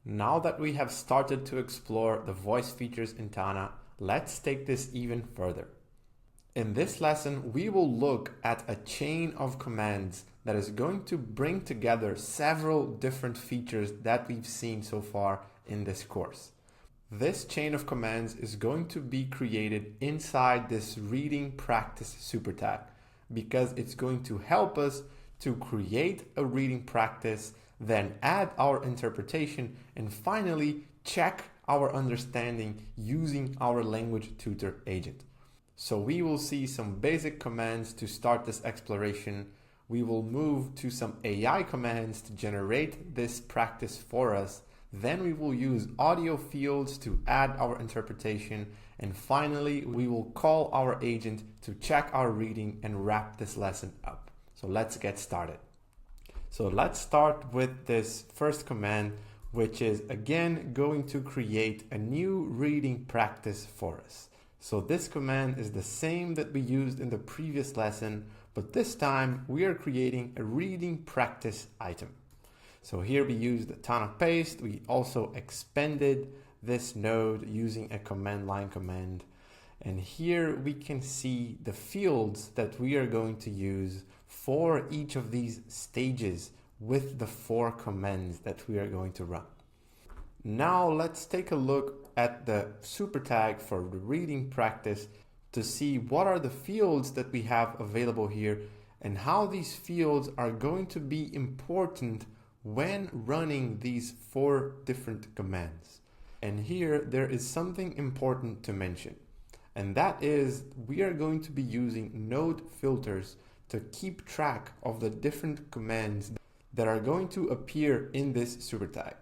Now that we have started to explore the voice features in Tana, let's take this even further. In this lesson, we will look at a chain of commands that is going to bring together several different features that we've seen so far in this course. This chain of commands is going to be created inside this reading practice super tag because it's going to help us to create a reading practice, then add our interpretation, and finally check our understanding using our language tutor agent. So we will see some basic commands to start this exploration. We will move to some AI commands to generate this practice for us. Then we will use audio fields to add our interpretation. And finally, we will call our agent to check our reading and wrap this lesson up. So let's get started. So let's start with this first command, which is again going to create a new reading practice for us. So this command is the same that we used in the previous lesson, but this time we are creating a reading practice item. So here we used the Tana paste. We also expanded this node using a command line command. And here we can see the fields that we are going to use for each of these stages with the 4 commands that we are going to run. Now let's take a look at the super tag for the reading practice to see what are the fields that we have available here and how these fields are going to be important when running these 4 different commands. And here there is something important to mention, and that is we are going to be using node filters to keep track of the different commands that are going to appear in this super tag.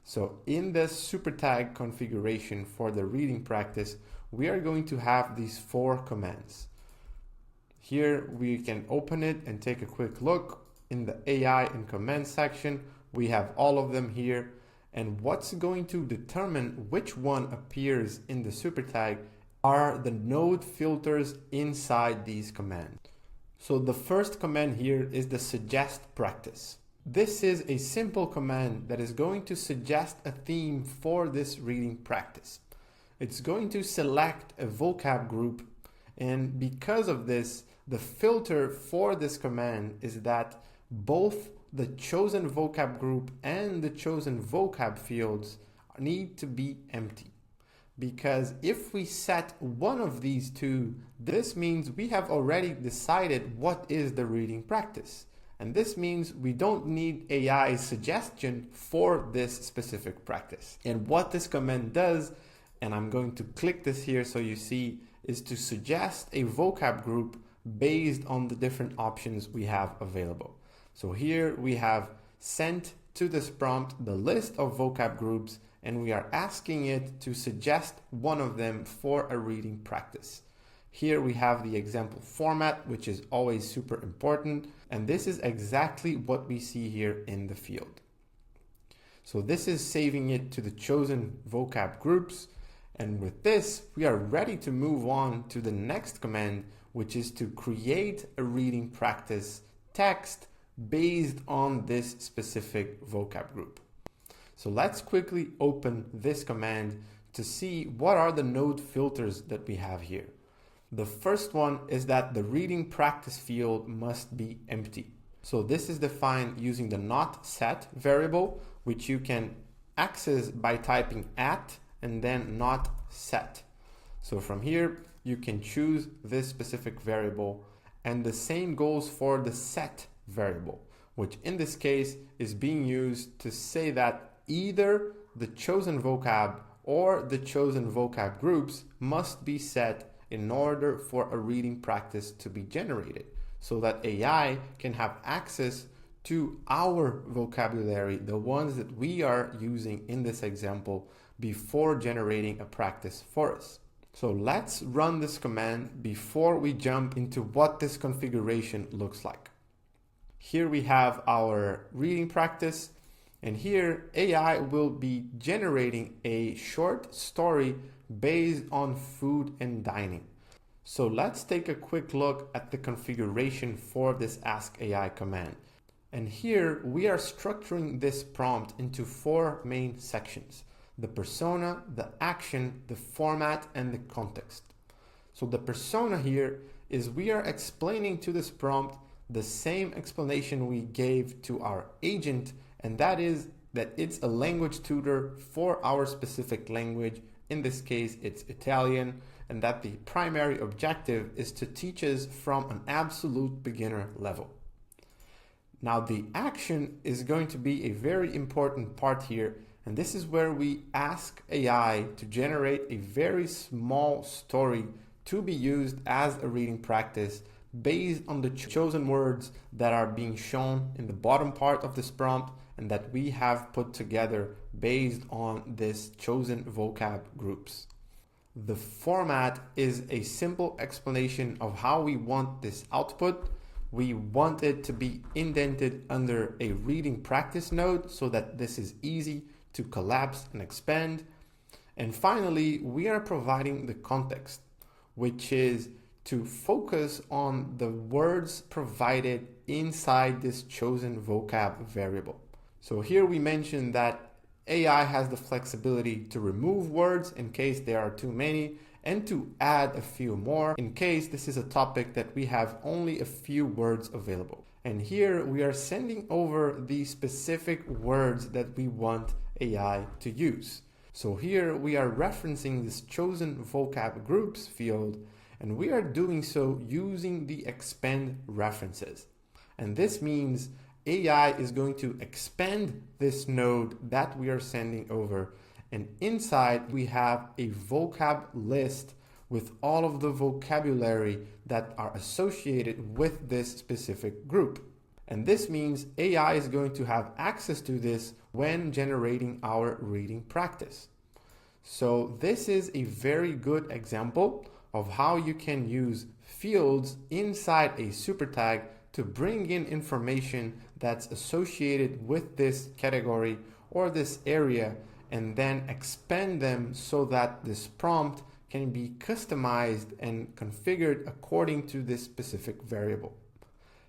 So in this super tag configuration for the reading practice, we are going to have these 4 commands. Here we can open it and take a quick look. In the AI and command section, we have all of them here. And what's going to determine which one appears in the super tag are the node filters inside these commands. So the first command here is the suggest practice. This is a simple command that is going to suggest a theme for this reading practice. It's going to select a vocab group, and because of this, the filter for this command is that both the chosen vocab group and the chosen vocab fields need to be empty. Because if we set one of these two, this means we have already decided what is the reading practice. And this means we don't need AI suggestion for this specific practice. And what this command does, and I'm going to click this here so you see, is to suggest a vocab group based on the different options we have available. So here we have sent to this prompt the list of vocab groups, and we are asking it to suggest one of them for a reading practice. Here we have the example format, which is always super important. And this is exactly what we see here in the field. So this is saving it to the chosen vocab groups. And with this, we are ready to move on to the next command, which is to create a reading practice text based on this specific vocab group. So let's quickly open this command to see what are the node filters that we have here. The first one is that the reading practice field must be empty. So this is defined using the not set variable, which you can access by typing @ and then not set. So from here, you can choose this specific variable, and the same goes for the set variable, which in this case is being used to say that either the chosen vocab or the chosen vocab groups must be set in order for a reading practice to be generated, so that AI can have access to our vocabulary, the ones that we are using in this example, before generating a practice for us. So let's run this command before we jump into what this configuration looks like. Here we have our reading practice, and here AI will be generating a short story based on food and dining. So let's take a quick look at the configuration for this Ask AI command. And here we are structuring this prompt into 4 main sections: the persona, the action, the format, and the context. So the persona here is we are explaining to this prompt the same explanation we gave to our agent, and that is that it's a language tutor for our specific language. In this case, it's Italian, and that the primary objective is to teach us from an absolute beginner level. Now, the action is going to be a very important part here, and this is where we ask AI to generate a very small story to be used as a reading practice based on the chosen words that are being shown in the bottom part of this prompt and that we have put together based on this chosen vocab groups. The format is a simple explanation of how we want this output. We want it to be indented under a reading practice node so that this is easy to collapse and expand. And finally, we are providing the context, which is to focus on the words provided inside this chosen vocab variable. So here we mentioned that AI has the flexibility to remove words in case there are too many and to add a few more in case this is a topic that we have only a few words available. And here we are sending over the specific words that we want AI to use. So here we are referencing this chosen vocab groups field, and we are doing so using the expand references. And this means AI is going to expand this node that we are sending over, and inside we have a vocab list with all of the vocabulary that are associated with this specific group. And this means AI is going to have access to this when generating our reading practice. So this is a very good example of how you can use fields inside a super tag to bring in information that's associated with this category or this area, and then expand them so that this prompt can be customized and configured according to this specific variable.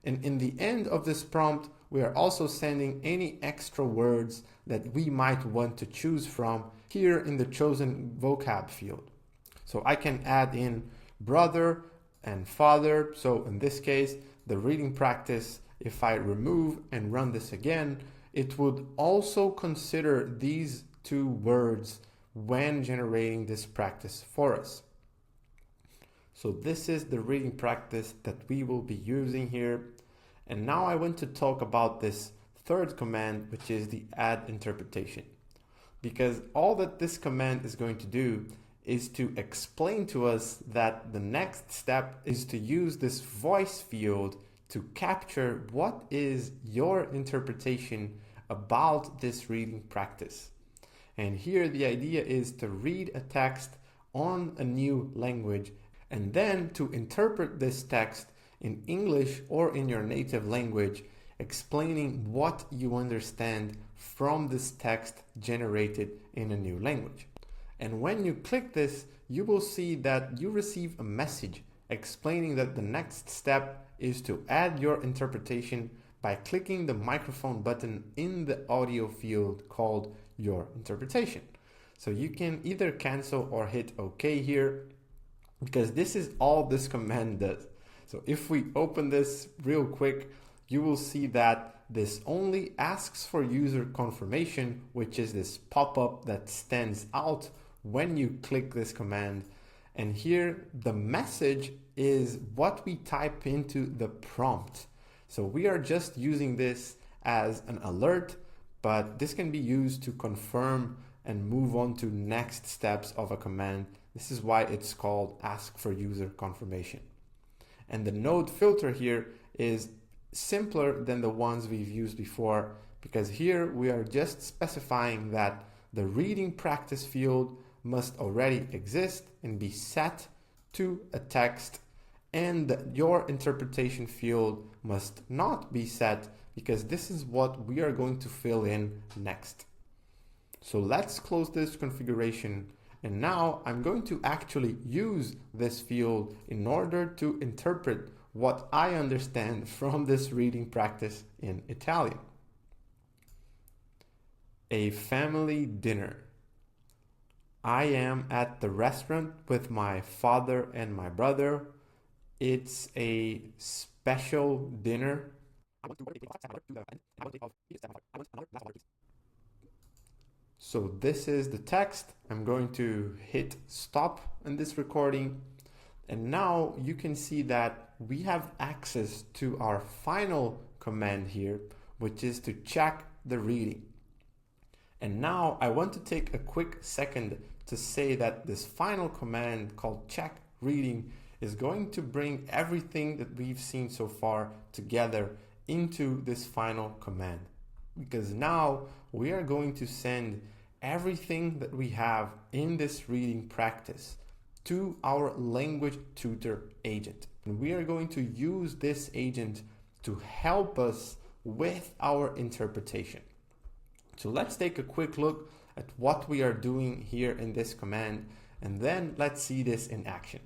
And in the end of this prompt, we are also sending any extra words that we might want to choose from here in the chosen vocab field. So I can add in brother and father. So in this case, the reading practice, if I remove and run this again, it would also consider these 2 words when generating this practice for us. So this is the reading practice that we will be using here. And now I want to talk about this third command, which is the add interpretation. Because all that this command is going to do is to explain to us that the next step is to use this voice field to capture what is your interpretation about this reading practice. And here the idea is to read a text on a new language and then to interpret this text in English or in your native language, explaining what you understand from this text generated in a new language. And when you click this, you will see that you receive a message explaining that the next step is to add your interpretation by clicking the microphone button in the audio field called your interpretation. So you can either cancel or hit OK here, because this is all this command does. So if we open this real quick, you will see that this only asks for user confirmation, which is this pop-up that stands out when you click this command. And here the message is what we type into the prompt. So we are just using this as an alert, but this can be used to confirm and move on to next steps of a command. This is why it's called ask for user confirmation. And the node filter here is simpler than the ones we've used before, because here we are just specifying that the reading practice field must already exist and be set to a text, and that your interpretation field must not be set, because this is what we are going to fill in next. So let's close this configuration, and now I'm going to actually use this field in order to interpret what I understand from this reading practice in Italian. A family dinner. I am at the restaurant with my father and my brother. It's a special dinner. So this is the text. I'm going to hit stop in this recording. And now you can see that we have access to our final command here, which is to check the reading. And now I want to take a quick second to say that this final command called check reading is going to bring everything that we've seen so far together into this final command. Because now we are going to send everything that we have in this reading practice to our language tutor agent. And we are going to use this agent to help us with our interpretation. So let's take a quick look at what we are doing here in this command, and then let's see this in action.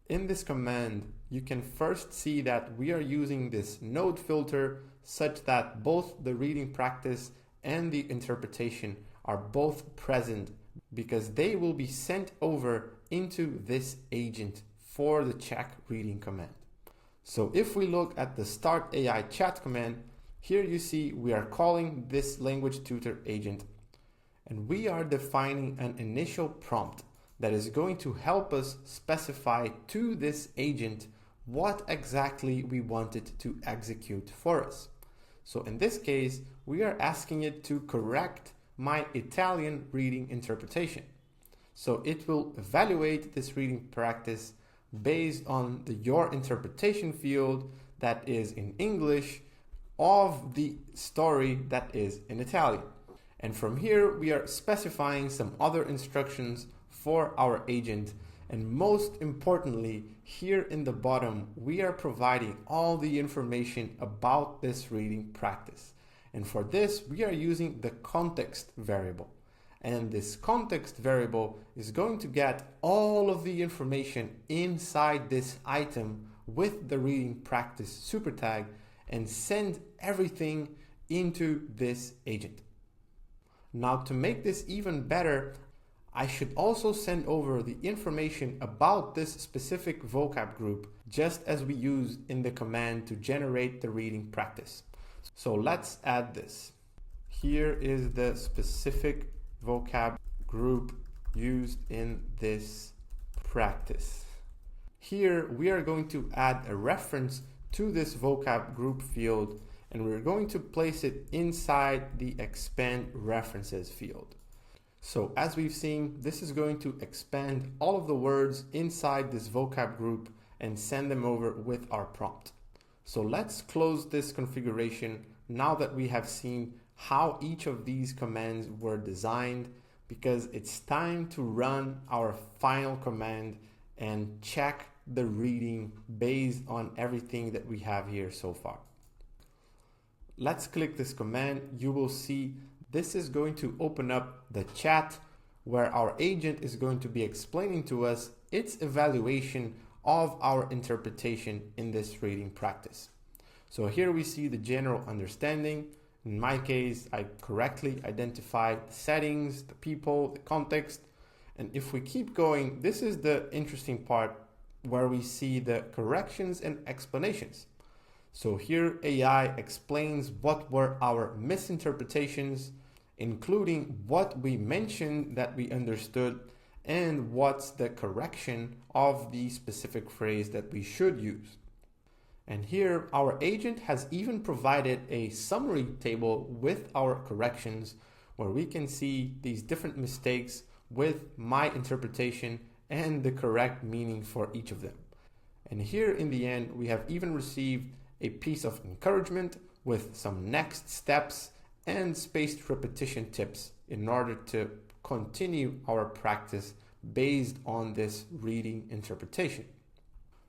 In this command, you can first see that we are using this node filter such that both the reading practice and the interpretation are both present, because they will be sent over into this agent for the check reading command. So if we look at the start AI chat command, here you see we are calling this language tutor agent, and we are defining an initial prompt that is going to help us specify to this agent what exactly we want it to execute for us. So in this case, we are asking it to correct my Italian reading interpretation. So it will evaluate this reading practice based on the your interpretation field that is in English of the story that is in Italian. And from here, we are specifying some other instructions for our agent. And most importantly, here in the bottom, we are providing all the information about this reading practice. And for this, we are using the context variable. And this context variable is going to get all of the information inside this item with the reading practice super tag and send everything into this agent. Now, to make this even better, I should also send over the information about this specific vocab group, just as we used in the command to generate the reading practice. So let's add this. Here is the specific vocab group used in this practice. Here we are going to add a reference to this vocab group field, and we're going to place it inside the expand references field. So as we've seen, this is going to expand all of the words inside this vocab group and send them over with our prompt. So let's close this configuration now that we have seen how each of these commands were designed, because it's time to run our final command and check the reading based on everything that we have here so far. Let's click this command. You will see this is going to open up the chat where our agent is going to be explaining to us its evaluation of our interpretation in this reading practice. So here we see the general understanding. In my case, I correctly identified the settings, the people, the context. And if we keep going, this is the interesting part where we see the corrections and explanations. So here AI explains what were our misinterpretations, including what we mentioned that we understood and what's the correction of the specific phrase that we should use. And here our agent has even provided a summary table with our corrections where we can see these different mistakes with my interpretation and the correct meaning for each of them. And here in the end, we have even received a piece of encouragement with some next steps and spaced repetition tips in order to continue our practice based on this reading interpretation.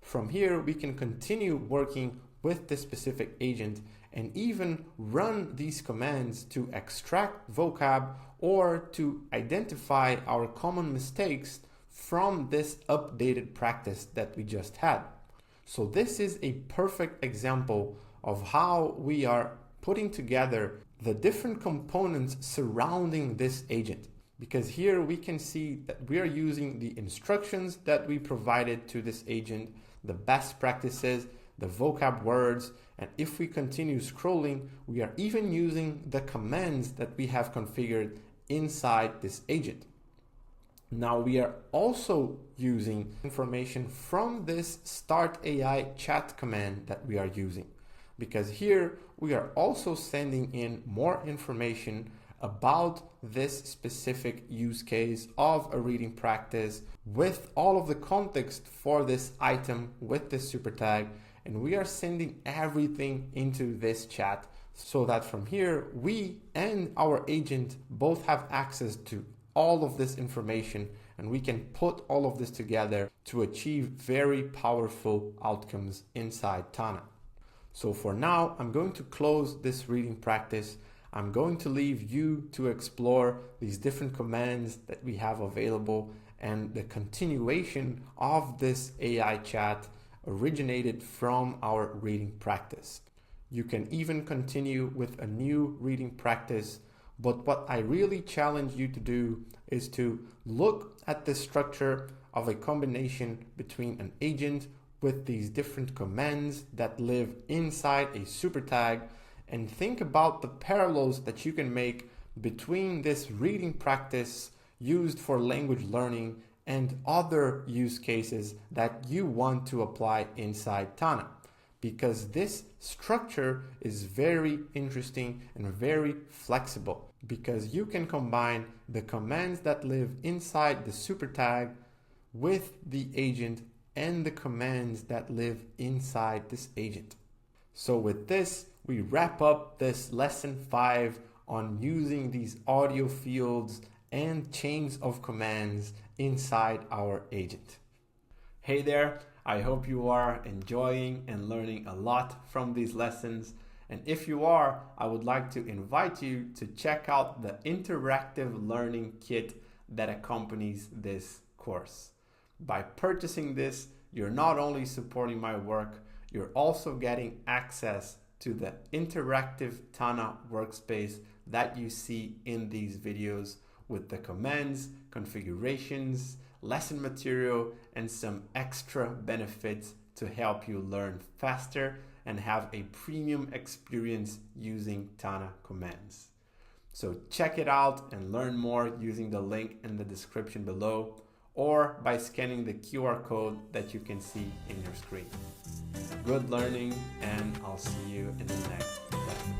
From here, we can continue working with this specific agent and even run these commands to extract vocab or to identify our common mistakes from this updated practice that we just had. So this is a perfect example of how we are putting together the different components surrounding this agent. Because here we can see that we are using the instructions that we provided to this agent, the best practices, the vocab words, and if we continue scrolling, we are even using the commands that we have configured inside this agent. Now we are also using information from this start AI chat command that we are using, because here we are also sending in more information about this specific use case of a reading practice with all of the context for this item with this super tag, and we are sending everything into this chat so that from here we and our agent both have access to all of this information, and we can put all of this together to achieve very powerful outcomes inside Tana. So for now, I'm going to close this reading practice. I'm going to leave you to explore these different commands that we have available and the continuation of this AI chat originated from our reading practice. You can even continue with a new reading practice, but what I really challenge you to do is to look at the structure of a combination between an agent with these different commands that live inside a super tag, and think about the parallels that you can make between this reading practice used for language learning and other use cases that you want to apply inside Tana. Because this structure is very interesting and very flexible, because you can combine the commands that live inside the super tag with the agent and the commands that live inside this agent. So with this, we wrap up this lesson 5 on using these audio fields and chains of commands inside our agent. Hey there, I hope you are enjoying and learning a lot from these lessons. And if you are, I would like to invite you to check out the interactive learning kit that accompanies this course. By purchasing this, you're not only supporting my work, you're also getting access to the interactive Tana workspace that you see in these videos with the commands, configurations, lesson material, and some extra benefits to help you learn faster and have a premium experience using Tana commands. So check it out and learn more using the link in the description below, or by scanning the QR code that you can see in your screen. Good learning, and I'll see you in the next lesson.